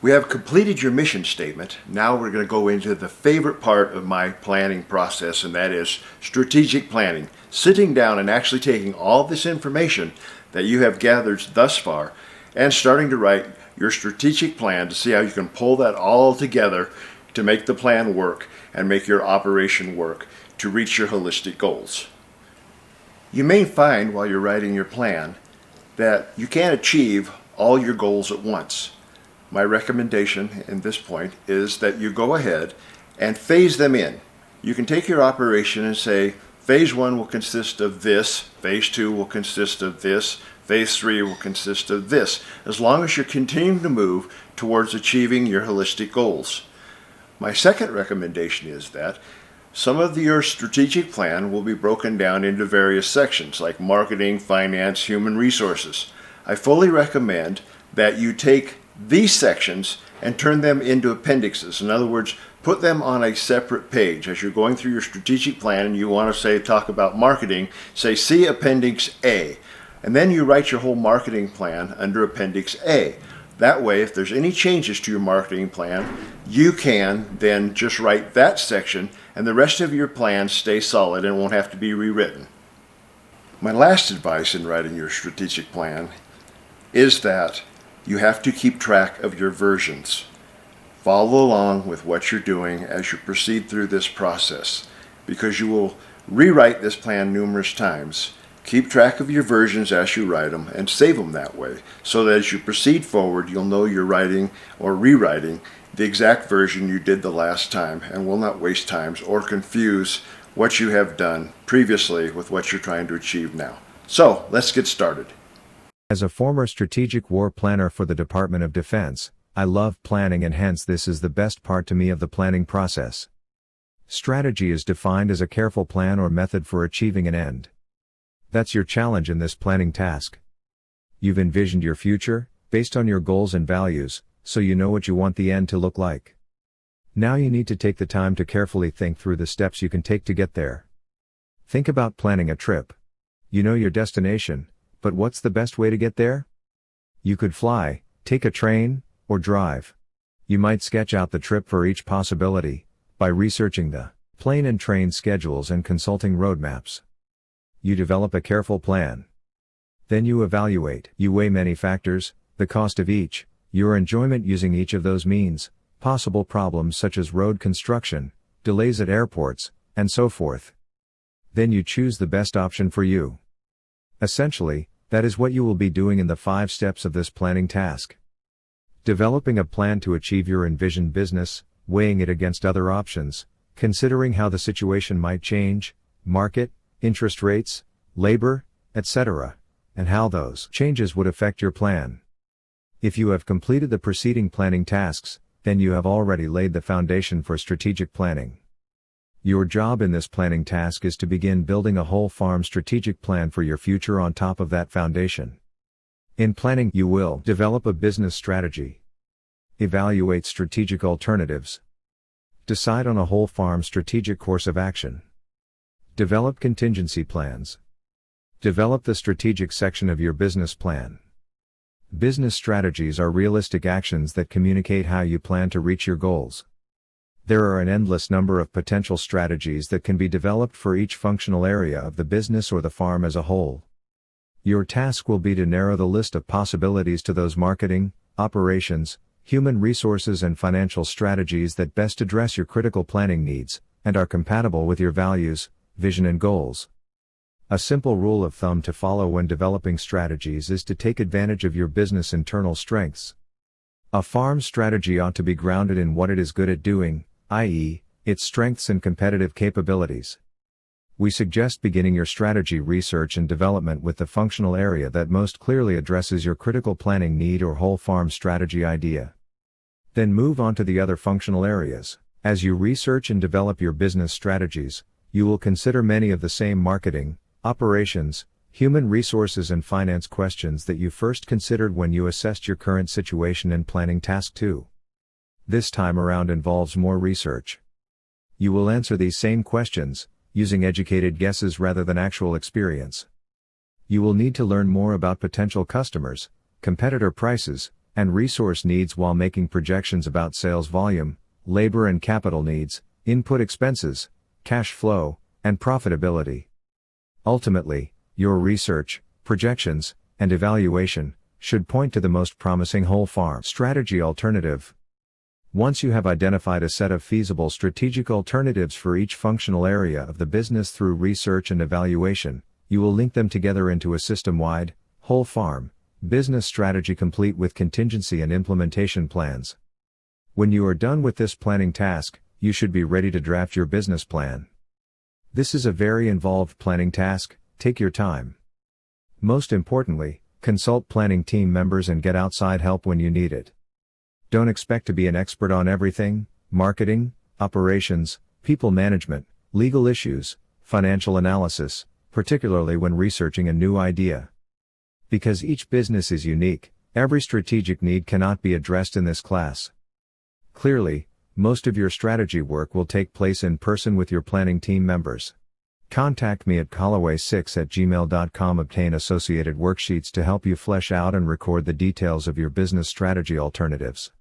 We have completed your mission statement. Now we're going to go into the favorite part of my planning process, and that is strategic planning. Sitting down and actually taking all this information that you have gathered thus far and starting to write your strategic plan to see how you can pull that all together to make the plan work and make your operation work to reach your holistic goals. You may find while you're writing your plan that you can't achieve all your goals at once. My recommendation in this point is that you go ahead and phase them in. You can take your operation and say, phase 1 will consist of this, phase 2 will consist of this, phase 3 will consist of this, as long as you're continuing to move towards achieving your holistic goals. My second recommendation is that some of your strategic plan will be broken down into various sections like marketing, finance, human resources. I fully recommend that you take these sections and turn them into appendixes. In other words, put them on a separate page. As you're going through your strategic plan and you want to talk about marketing, say see Appendix A. And then you write your whole marketing plan under Appendix A. That way, if there's any changes to your marketing plan, you can then just write that section and the rest of your plan stays solid and won't have to be rewritten. My last advice in writing your strategic plan is that you have to keep track of your versions. Follow along with what you're doing as you proceed through this process, because you will rewrite this plan numerous times. Keep track of your versions as you write them and save them that way, so that as you proceed forward, you'll know you're writing or rewriting the exact version you did the last time and will not waste time or confuse what you have done previously with what you're trying to achieve now. So let's get started. As a former strategic war planner for the Department of Defense, I love planning, and hence this is the best part to me of the planning process. Strategy is defined as a careful plan or method for achieving an end. That's your challenge in this planning task. You've envisioned your future, based on your goals and values, so you know what you want the end to look like. Now you need to take the time to carefully think through the steps you can take to get there. Think about planning a trip. You know your destination, but what's the best way to get there? You could fly, take a train, or drive. You might sketch out the trip for each possibility, by researching the plane and train schedules and consulting roadmaps. You develop a careful plan. Then you evaluate. You weigh many factors, the cost of each, your enjoyment using each of those means, possible problems such as road construction, delays at airports, and so forth. Then you choose the best option for you. Essentially, that is what you will be doing in the 5 steps of this planning task. Developing a plan to achieve your envisioned business, weighing it against other options, considering how the situation might change, market, interest rates, labor, etc., and how those changes would affect your plan. If you have completed the preceding planning tasks, then you have already laid the foundation for strategic planning. Your job in this planning task is to begin building a whole farm strategic plan for your future on top of that foundation. In planning, you will develop a business strategy, evaluate strategic alternatives, decide on a whole farm strategic course of action, develop contingency plans, develop the strategic section of your business plan. Business strategies are realistic actions that communicate how you plan to reach your goals. There are an endless number of potential strategies that can be developed for each functional area of the business or the farm as a whole. Your task will be to narrow the list of possibilities to those marketing, operations, human resources and financial strategies that best address your critical planning needs, and are compatible with your values, vision and goals. A simple rule of thumb to follow when developing strategies is to take advantage of your business' internal strengths. A farm strategy ought to be grounded in what it is good at doing, i.e., its strengths and competitive capabilities. We suggest beginning your strategy research and development with the functional area that most clearly addresses your critical planning need or whole farm strategy idea. Then move on to the other functional areas. As you research and develop your business strategies, you will consider many of the same marketing, operations, human resources and finance questions that you first considered when you assessed your current situation in planning task 2. This time around involves more research. You will answer these same questions, using educated guesses rather than actual experience. You will need to learn more about potential customers, competitor prices, and resource needs while making projections about sales volume, labor and capital needs, input expenses, cash flow, and profitability. Ultimately, your research, projections, and evaluation should point to the most promising whole farm strategy alternative. Once you have identified a set of feasible strategic alternatives for each functional area of the business through research and evaluation, you will link them together into a system-wide, whole farm, business strategy complete with contingency and implementation plans. When you are done with this planning task, you should be ready to draft your business plan. This is a very involved planning task. Take your time. Most importantly, consult planning team members and get outside help when you need it. Don't expect to be an expert on everything: marketing, operations, people management, legal issues, financial analysis, particularly when researching a new idea. Because each business is unique, every strategic need cannot be addressed in this class. Clearly, most of your strategy work will take place in person with your planning team members. Contact me at callaway6@gmail.com. Obtain associated worksheets to help you flesh out and record the details of your business strategy alternatives.